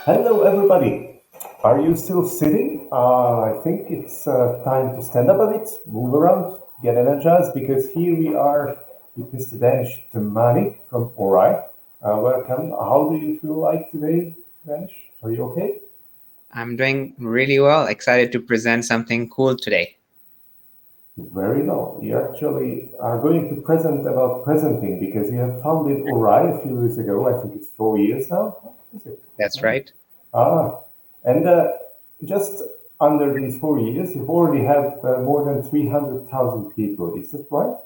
Hello, everybody. Are you still sitting? I think it's time to stand up a bit, move around, get energized, because here we are with Mr. Danish Dhamani from Orai. Welcome. How do you feel like today, Danish? Are you okay? I'm doing really well. Excited to present something cool today. Very well. You actually are going to present about presenting because you have founded Orai a few years ago. I think it's 4 years now. Is it? That's right. Ah, and just under these 4 years, you've already have more than 300,000 people. Is that right?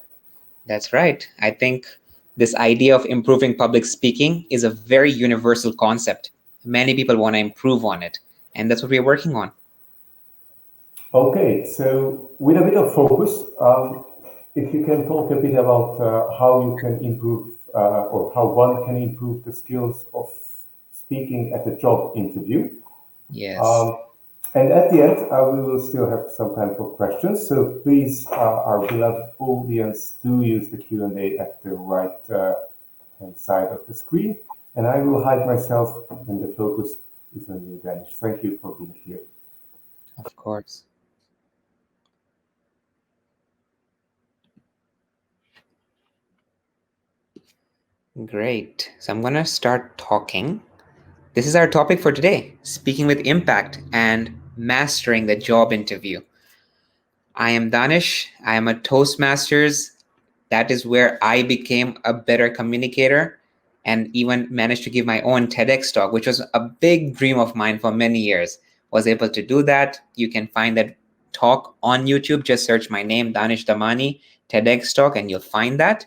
That's right. I think this idea of improving public speaking is a very universal concept. Many people want to improve on it, and that's what we're working on. Okay, so with a bit of focus, if you can talk a bit about how you can improve or how one can improve the skills of speaking at a job interview. Yes. Um, and at the end, we will still have some time for questions. So please, our beloved audience, do use the Q&A at the right hand side of the screen. And I will hide myself and the focus is on you, Danish. Thank you for being here. Of course. Great. So I'm going to start talking. This is our topic for today, speaking with impact and mastering the job interview. I am Danish. I am a Toastmasters. That is where I became a better communicator and even managed to give my own TEDx talk, which was a big dream of mine for many years. Was able to do that. You can find that talk on YouTube. Just search my name, Danish Dhamani, TEDx talk, and you'll find that.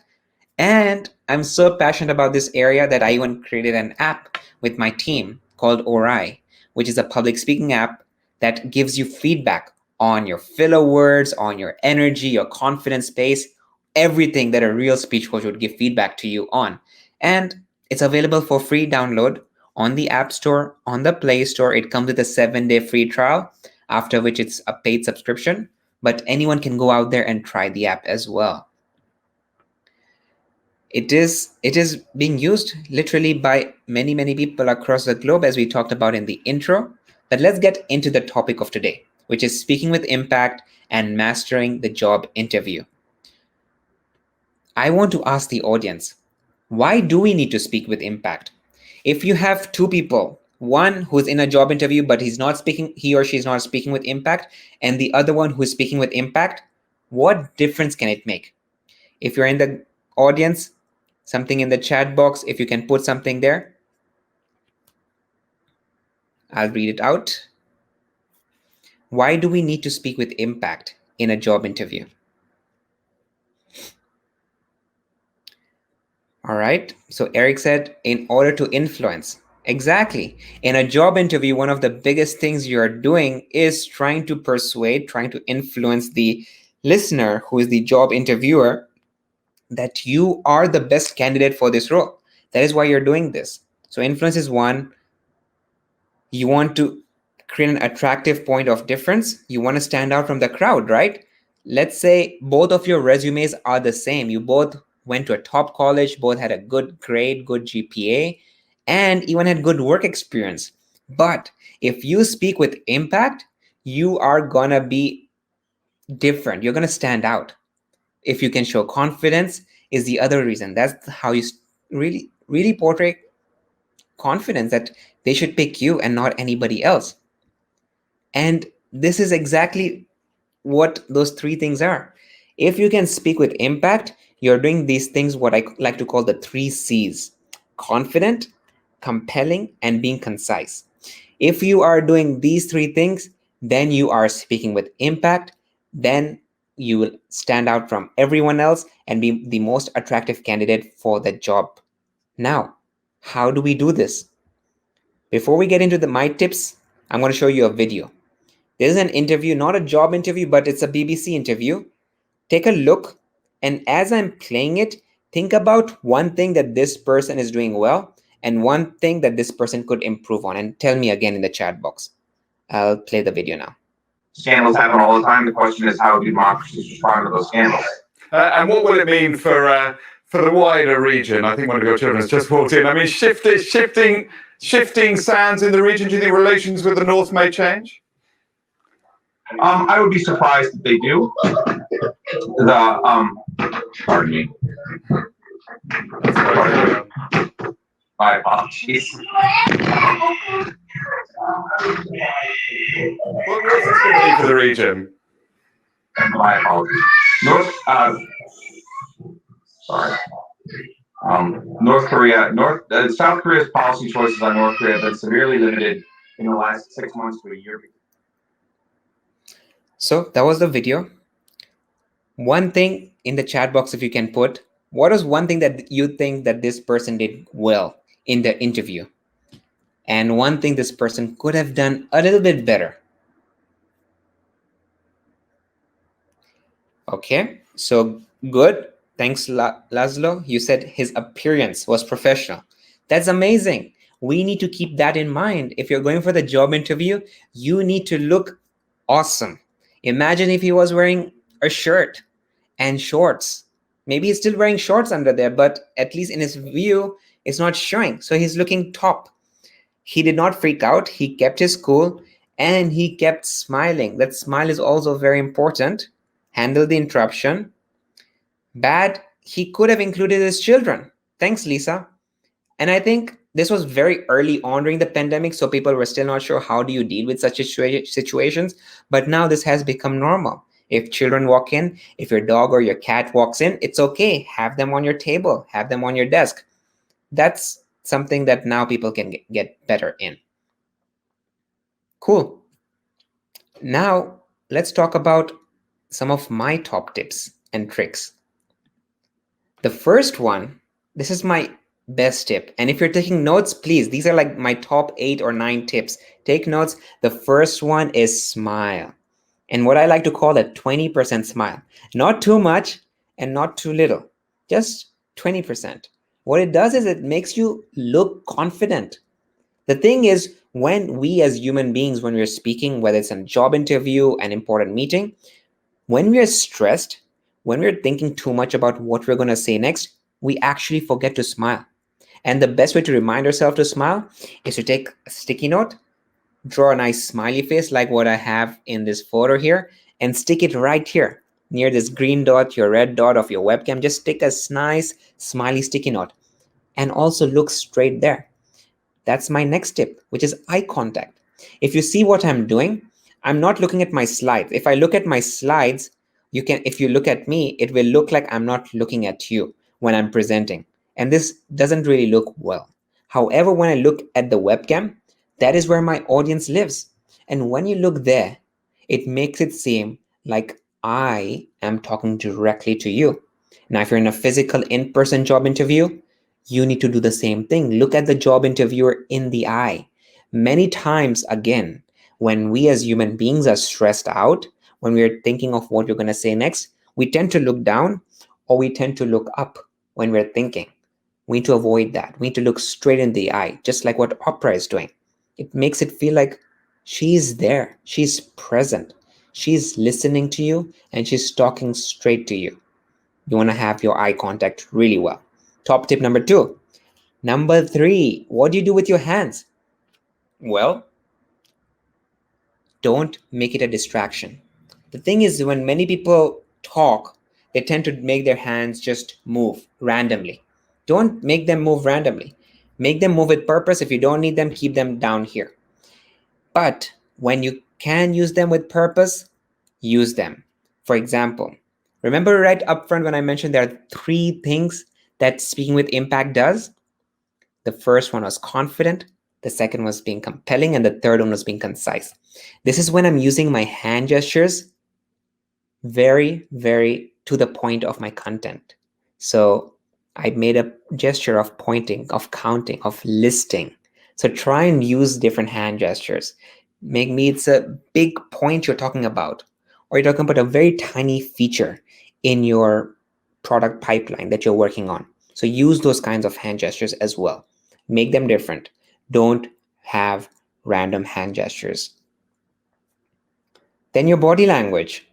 And I'm so passionate about this area that I even created an app with my team called Orai, which is a public speaking app that gives you feedback on your filler words, on your energy, your confidence space, everything that a real speech coach would give feedback to you on. And it's available for free download on the App Store, on the Play Store. It comes with a 7-day free trial, after which it's a paid subscription. But anyone can go out there and try the app as well. It is being used literally by many people across the globe, as we talked about in the intro. But let's get into the topic of today, which is speaking with impact and mastering the job interview. I want to ask the audience, why do we need to speak with impact? If you have two people, one who's in a job interview but he or she is not speaking with impact, and the other one who's speaking with impact, what difference can it make? If you're in the audience, something in the chat box, if you can put something there, I'll read it out. Why do we need to speak with impact in a job interview? All right. So Eric said, in order to influence. Exactly. In a job interview, one of the biggest things you're doing is trying to persuade, trying to influence the listener, who is the job interviewer, that you are the best candidate for this role. That is why you're doing this. So influence is one. You want to create an attractive point of difference. You want to stand out from the crowd, right? Let's say both of your resumes are the same. You both went to a top college, both had a good grade, good GPA, and even had good work experience. But if you speak with impact, you are going to be different. You're going to stand out. If you can show confidence, is the other reason. That's how you really portray confidence, that they should pick you and not anybody else. And this is exactly what those three things are. If you can speak with impact, you're doing these things, what I like to call the 3 C's: confident, compelling, and being concise. If you are doing these three things, then you are speaking with impact. Then you will stand out from everyone else and be the most attractive candidate for the job. Now, how do we do this? Before we get into my tips, I'm going to show you a video. There's an interview, not a job interview, but it's a BBC interview. Take a look, and as I'm playing it, think about one thing that this person is doing well and one thing that this person could improve on, and tell me again in the chat box. I'll play the video now. Scandals happen all the time. The question is, how do democracies respond to those scandals? And what will it mean for the wider region? I think one of your children has just walked in. I mean, shifting shifting sands in the region, do you think relations with the North may change? I would be surprised if they do. Pardon me. My apologies. What's this going to mean for the region? My apologies. South Korea's policy choices on North Korea have been severely limited in the last 6 months to a year. So that was the video. One thing in the chat box, if you can put, what is one thing that you think that this person did well in the interview? And one thing this person could have done a little bit better. Okay, so good. Thanks, Laszlo. You said his appearance was professional. That's amazing. We need to keep that in mind. If you're going for the job interview, you need to look awesome. Imagine if he was wearing a shirt and shorts. Maybe he's still wearing shorts under there, but at least in his view, it's not showing. So he's looking top. He did not freak out. He kept his cool and he kept smiling. That smile is also very important. Handle the interruption. Bad, he could have included his children. Thanks, Lisa. And I think this was very early on during the pandemic, so people were still not sure how do you deal with such situations. But now this has become normal. If children walk in, if your dog or your cat walks in, it's okay. Have them on your table, have them on your desk. That's something that now people can get better in. Cool. Now, let's talk about some of my top tips and tricks. The first one, this is my best tip. And if you're taking notes, please, these are like my top 8 or 9 tips. Take notes. The first one is smile. And what I like to call a 20% smile. Not too much and not too little. Just 20%. What it does is it makes you look confident. The thing is, when we as human beings, when we're speaking, whether it's a job interview, an important meeting, when we are stressed, when we're thinking too much about what we're going to say next, we actually forget to smile. And the best way to remind ourselves to smile is to take a sticky note, draw a nice smiley face like what I have in this photo here, and stick it right here near this green dot, your red dot of your webcam. Just stick a nice smiley sticky note and also look straight there. That's my next tip, which is eye contact. If you see what I'm doing, I'm not looking at my slides. If I look at my slides, if you look at me, it will look like I'm not looking at you when I'm presenting. And this doesn't really look well. However, when I look at the webcam, that is where my audience lives. And when you look there, it makes it seem like I am talking directly to you. Now, if you're in a physical in-person job interview, you need to do the same thing. Look at the job interviewer in the eye. Many times, again, when we as human beings are stressed out, when we're thinking of what you're going to say next, we tend to look down or we tend to look up when we're thinking. We need to avoid that. We need to look straight in the eye, just like what Oprah is doing. It makes it feel like she's there. She's present. She's listening to you and she's talking straight to you. You want to have your eye contact really well. Top tip number 2. Number 3, what do you do with your hands? Well, don't make it a distraction. The thing is, when many people talk, they tend to make their hands just move randomly. Don't make them move randomly. Make them move with purpose. If you don't need them, keep them down here. But when you can use them with purpose, use them. For example, remember right up front when I mentioned there are 3 things that speaking with impact does? The first one was confident, the second was being compelling, and the third one was being concise. This is when I'm using my hand gestures very, very to the point of my content. So I made a gesture of pointing, of counting, of listing. So try and use different hand gestures. Maybe it's a big point you're talking about, or you're talking about a very tiny feature in your product pipeline that you're working on. So use those kinds of hand gestures as well. Make them different. Don't have random hand gestures. Then your body language.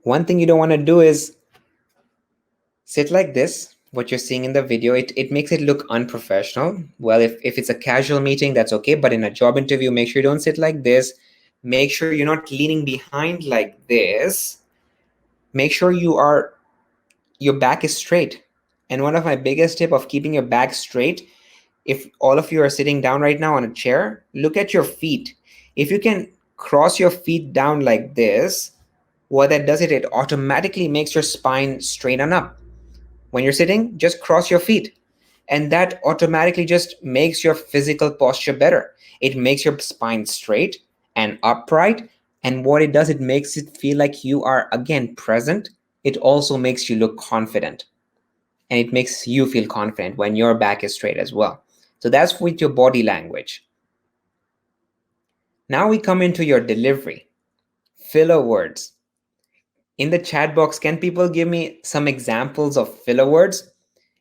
One thing you don't want to do is sit like this what you're seeing in the video, it makes it look unprofessional. Well, if it's a casual meeting, that's okay. But in a job interview, make sure you don't sit like this. Make sure you're not leaning behind like this. Make sure your back is straight. And one of my biggest tip of keeping your back straight, if all of you are sitting down right now on a chair, look at your feet. If you can cross your feet down like this, what that does, it automatically makes your spine straighten up. When you're sitting, just cross your feet. And that automatically just makes your physical posture better. It makes your spine straight and upright. And what it does, it makes it feel like you are, again, present. It also makes you look confident. And it makes you feel confident when your back is straight as well. So that's with your body language. Now we come into your delivery. Filler words. In the chat box, can people give me some examples of filler words?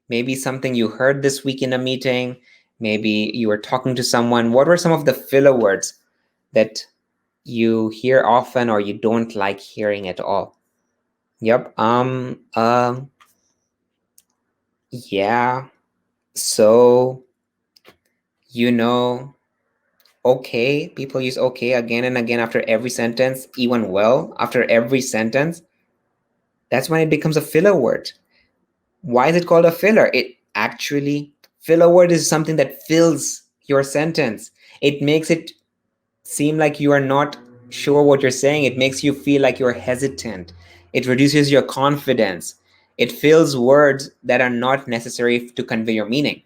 Maybe something you heard this week in a meeting. Maybe you were talking to someone. What were some of the filler words that you hear often or you don't like hearing at all? Yep. Yeah. So, okay. People use okay again and again after every sentence, even well after every sentence. That's when it becomes a filler word. Why is it called a filler? Filler word is something that fills your sentence. It makes it seem like you are not sure what you're saying. It makes you feel like you're hesitant. It reduces your confidence. It fills words that are not necessary to convey your meaning.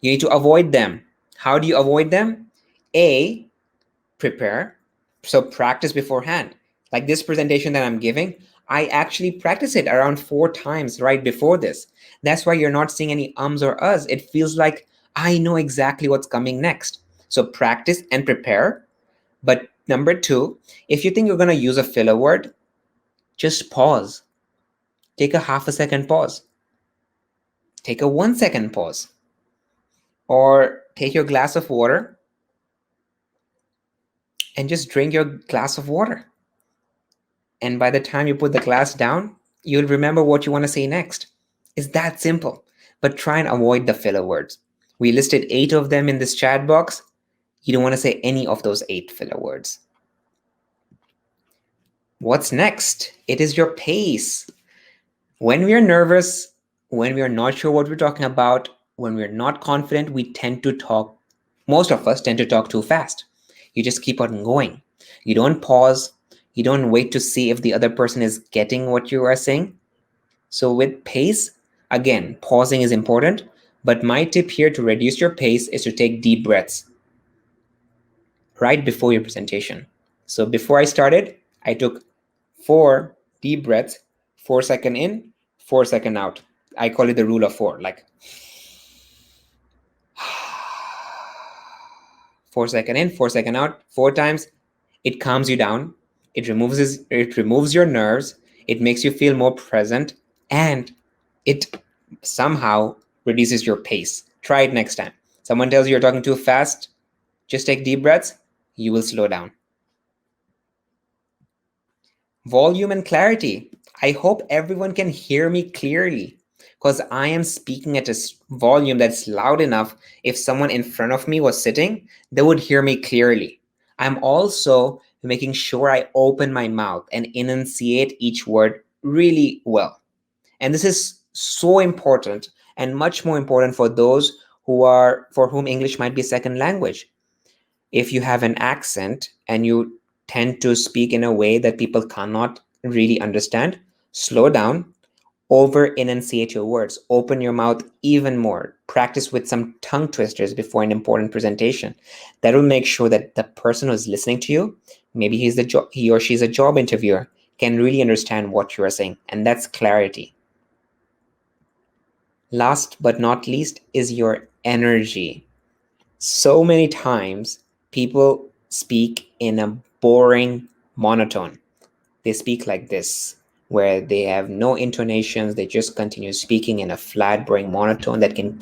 You need to avoid them. How do you avoid them? A, prepare. So practice beforehand. Like this presentation that I'm giving, I actually practice it around 4 times right before this. That's why you're not seeing any ums or uhs. It feels like I know exactly what's coming next. So practice and prepare. But number 2, if you think you're going to use a filler word, just pause. Take a half a second pause. Take a 1 second pause. Or take your glass of water and just drink your glass of water. And by the time you put the glass down, you'll remember what you want to say next. It's that simple. But try and avoid the filler words. We listed 8 of them in this chat box. You don't want to say any of those 8 filler words. What's next? It is your pace. When we are nervous, when we are not sure what we're talking about, when we're not confident, most of us tend to talk too fast. You just keep on going. You don't pause. You don't wait to see if the other person is getting what you are saying. So with pace, again, pausing is important, but my tip here to reduce your pace is to take deep breaths right before your presentation. So before I started, I took 4 deep breaths, 4 second in, 4 second out. I call it the rule of 4, like 4 second in, 4 second out, 4 times. It calms you down. It removes your nerves. It makes you feel more present, and it somehow reduces your pace. Try it next time. Someone tells you you're talking too fast, just take deep breaths. You will slow down. Volume and clarity. I hope everyone can hear me clearly because I am speaking at a volume that's loud enough. If someone in front of me was sitting, they would hear me clearly. I'm also making sure I open my mouth and enunciate each word really well. And this is so important and much more important for those for whom English might be second language. If you have an accent and you tend to speak in a way that people cannot really understand, slow down, over enunciate your words, open your mouth even more, practice with some tongue twisters before an important presentation. That will make sure that the person who's listening to you, maybe he or she's a job interviewer, can really understand what you are saying. And that's clarity. Last but not least is your energy. So many times people speak in a boring monotone. They speak like this, where they have no intonations. They just continue speaking in a flat, boring monotone that can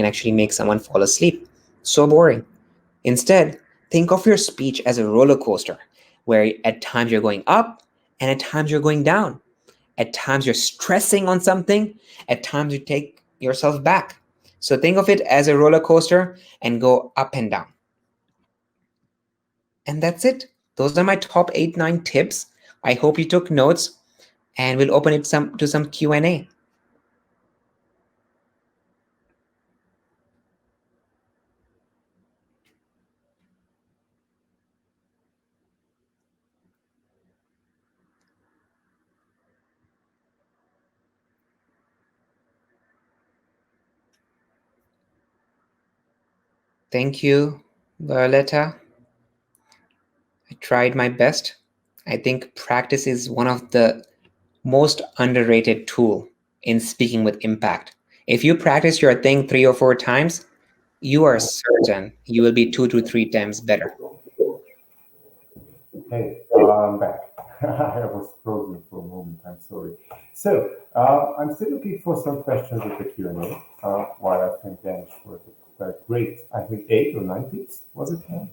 actually make someone fall asleep. So boring. Instead, think of your speech as a roller coaster, where at times you're going up and at times you're going down. At times you're stressing on something. At times you take yourself back. So think of it as a roller coaster and go up and down. And that's it. Those are my top 8-9 tips. I hope you took notes, and we'll open it to some Q&A. Thank you, Violetta. I tried my best. I think practice is one of the most underrated tool in speaking with impact. If you practice your thing 3 or 4 times, you are certain you will be 2 to 3 times better. Hey, I'm back. I was frozen for a moment. I'm sorry. So I'm still looking for some questions with the Q&A. While I thank Danish for the great, I think 8 or 9 tips. Was it 10?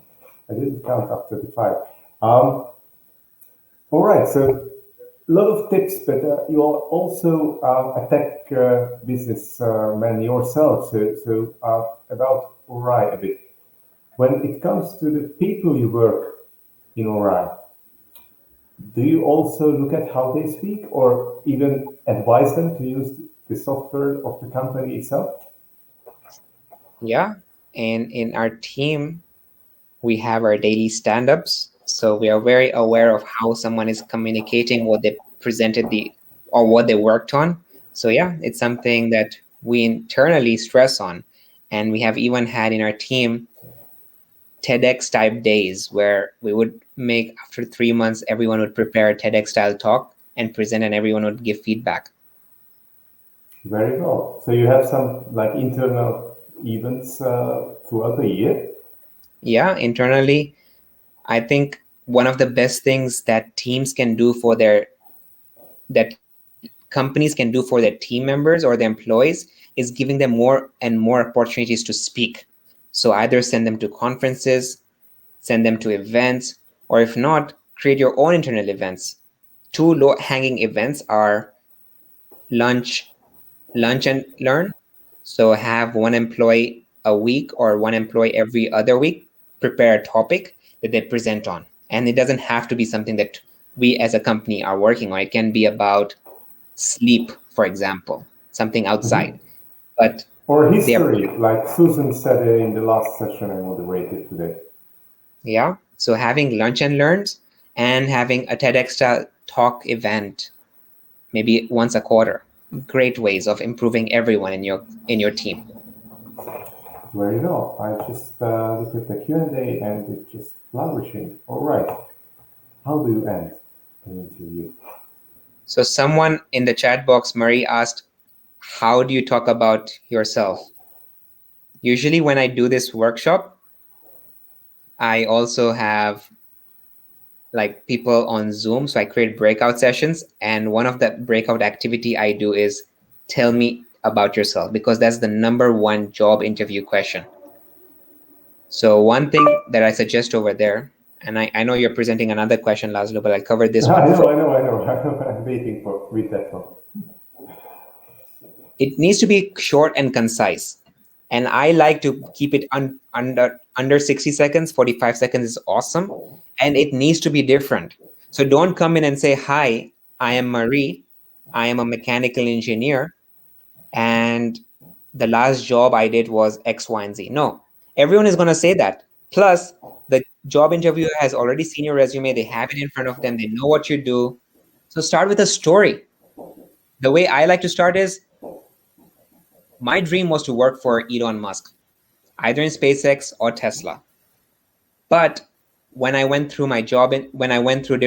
I didn't count after the 5. All right. So a lot of tips, but you are also a tech businessman yourself. So about Orai a bit. When it comes to the people you work in Orai, do you also look at how they speak or even advise them to use the software of the company itself? Yeah. And in our team, we have our daily stand-ups. So we are very aware of how someone is communicating, what they presented or what they worked on. So yeah, it's something that we internally stress on. And we have even had in our team TEDx type days where we would make, after 3 months, everyone would prepare a TEDx style talk and present, and everyone would give feedback. Very well. So you have some like internal events throughout the year? Yeah, internally, I think one of the best things that teams can do that companies can do for their team members or their employees is giving them more and more opportunities to speak. So either send them to conferences, send them to events, or if not, create your own internal events. 2 low-hanging events are lunch and learn. So have one employee a week or one employee every other week prepare a topic that they present on. And it doesn't have to be something that we as a company are working on. It can be about sleep, for example, something outside. But or history, like Susan said in the last session I moderated today. Yeah. So having lunch and learns and having a TEDx talk event, maybe once a quarter, great ways of improving everyone in your team. Very well. I just looked at the Q&A and it's just flourishing. All right. How do you end an interview? So someone in the chat box, Marie, asked, how do you talk about yourself? Usually when I do this workshop, I also have like people on Zoom. So I create breakout sessions. And one of the breakout activity I do is tell me about yourself, because that's the #1 job interview question. So one thing that I suggest over there, and I know you're presenting another question, Laszlo, but I'll cover this one. I know. I'm waiting with that one. It needs to be short and concise. And I like to keep it under 60 seconds. 45 seconds is awesome. And it needs to be different. So don't come in and say, hi, I am Marie. I am a mechanical engineer. And the last job I did was X, Y, and Z. No, everyone is going to say that. Plus, the job interviewer has already seen your resume. They have it in front of them. They know what you do. So start with a story. The way I like to start is, my dream was to work for Elon Musk, either in SpaceX or Tesla. But when I went through my job, when I went through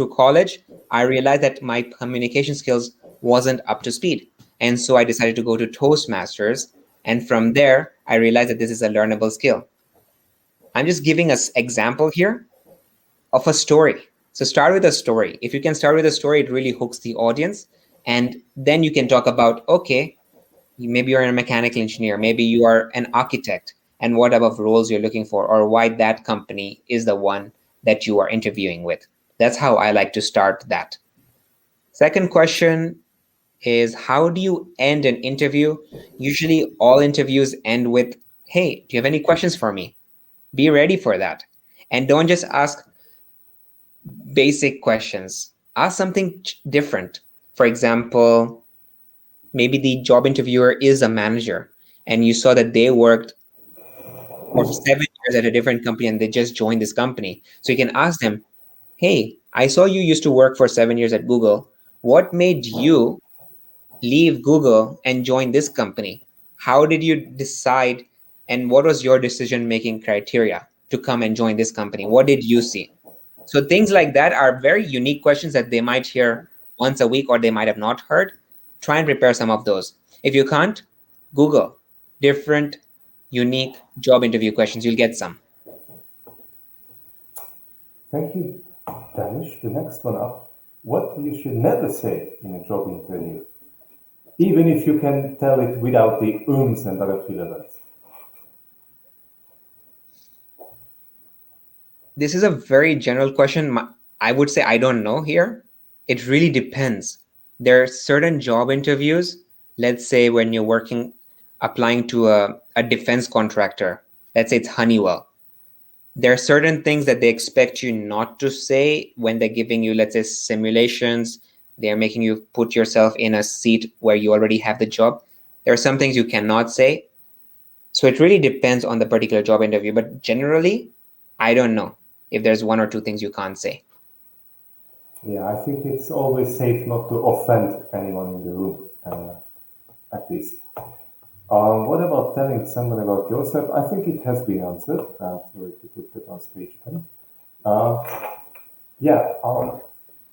college, I realized that my communication skills wasn't up to speed. And so I decided to go to Toastmasters. And from there, I realized that this is a learnable skill. I'm just giving us example here of a story. So start with a story. If you can start with a story, it really hooks the audience. And then you can talk about, okay, maybe you're a mechanical engineer, maybe you are an architect, and what type of roles you're looking for, or why that company is the one that you are interviewing with. That's how I like to start that. Second question is, how do you end an interview? Usually all interviews end with, hey, do you have any questions for me? Be ready for that. And don't just ask basic questions. Ask something different. For example, maybe the job interviewer is a manager and you saw that they worked for 7 years at a different company and they just joined this company. So you can ask them, hey, I saw you used to work for 7 years at Google. What made you leave Google and join this company? How did you decide, and what was your decision-making criteria to come and join this company? What did you see? So things like that are very unique questions that they might hear once a week or they might have not heard. Try and prepare some of those. If you can't, Google different unique job interview questions. You'll get some. Thank you, Danish. The next one up. What you should never say in a job interview, even if you can tell it without the ums and other fillers. This is a very general question. I would say I don't know here. It really depends. There are certain job interviews, let's say when you're applying to a defense contractor, let's say it's Honeywell. There are certain things that they expect you not to say when they're giving you, let's say, simulations. They're making you put yourself in a seat where you already have the job. There are some things you cannot say. So it really depends on the particular job interview. But generally, I don't know if there's one or two things you can't say. Yeah, I think it's always safe not to offend anyone in the room, at least. What about telling someone about yourself? I think it has been answered. Sorry to put that on stage again.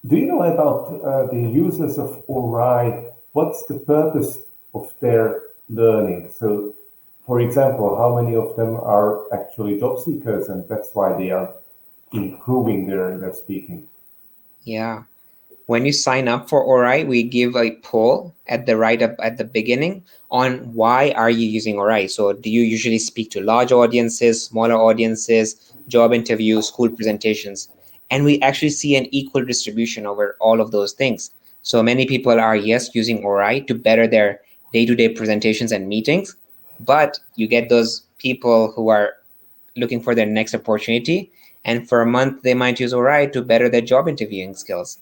Do you know about the users of Orai? What's the purpose of their learning? So, for example, how many of them are actually job seekers, and that's why they are improving their speaking? Yeah. When you sign up for Orai, we give a poll at the beginning on why are you using Orai. So do you usually speak to large audiences, smaller audiences, job interviews, school presentations? And we actually see an equal distribution over all of those things. So many people are, yes, using Orai to better their day-to-day presentations and meetings, but you get those people who are looking for their next opportunity. And for a month, they might use Orai to better their job interviewing skills.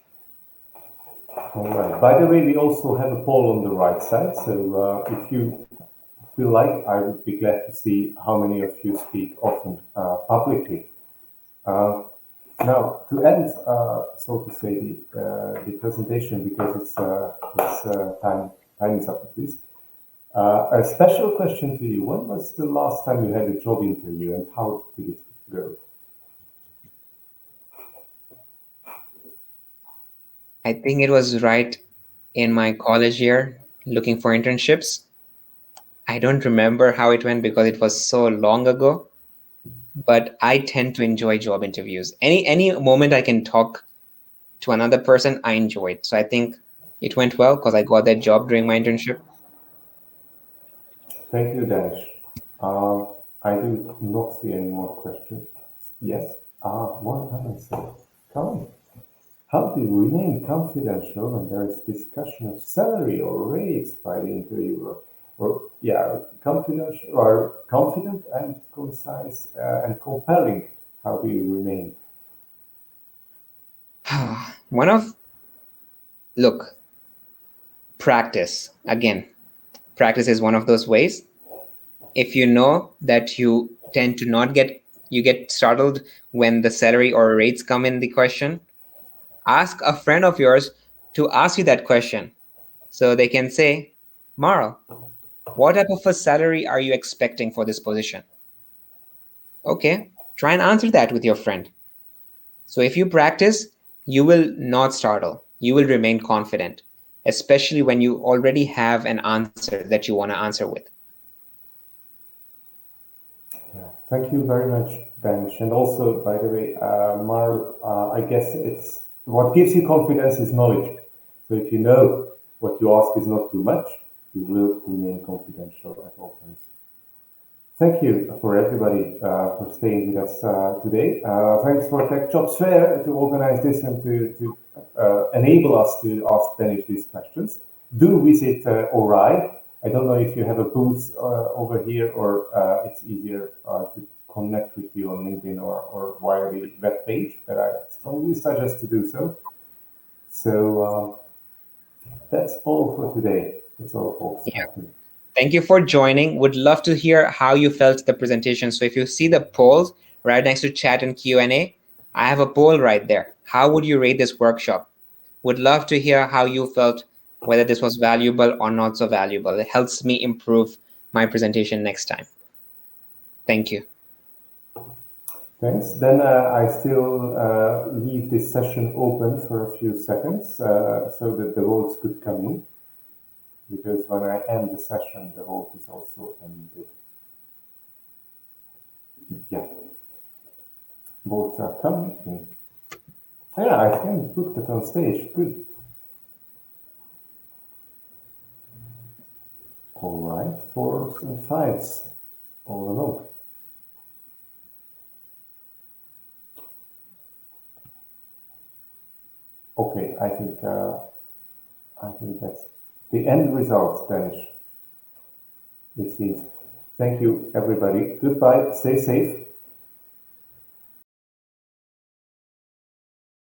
All right. By the way, we also have a poll on the right side. So if you feel like, I would be glad to see how many of you speak often publicly. Now, to end, so to say, the presentation, because it's time is up at least. A special question to you. When was the last time you had a job interview and how did it go? I think it was right in my college year, looking for internships. I don't remember how it went because it was so long ago, but I tend to enjoy job interviews. Any moment I can talk to another person, I enjoy it. So I think it went well because I got that job during my internship. Thank you, Danish. I do not see any more questions. Yes? One answer. Come on. How do you remain confidential when there is discussion of salary or rates by the interviewer? Confident and concise and compelling. How do you remain? Practice. Again, practice is one of those ways. If you know that you tend to not get startled when the salary or rates come in the question, ask a friend of yours to ask you that question. So they can say, Marl, what type of a salary are you expecting for this position? Okay, try and answer that with your friend. So if you practice, you will not startle. You will remain confident, especially when you already have an answer that you want to answer with. Yeah, thank you very much, Danish. And also, by the way, Marl, I guess it's what gives you confidence is knowledge. So if you know what you ask is not too much, you will remain confidential at all times. Thank you for everybody for staying with us today. Thanks for Tech Jobs Fair to organize this and to enable us to ask Danish these questions. Do visit Orai. I don't know if you have a booth over here or it's easier to connect with you on LinkedIn or via the web page, but I strongly suggest to do so. So that's all for today. That's all, folks. Yeah. Thank you for joining. Would love to hear how you felt the presentation. So if you see the polls right next to chat and Q&A, I have a poll right there. How would you rate this workshop? Would love to hear how you felt, whether this was valuable or not so valuable. It helps me improve my presentation next time. Thank you. Thanks. Then I still leave this session open for a few seconds so that the votes could come in. Because when I end the session, the vote is also ended. Yeah. Votes are coming in. Yeah, I can put that on stage. Good. All right, 4s and 5s all along. Okay, I think that's the end result, Danish. This is. Thank you, everybody. Goodbye. Stay safe.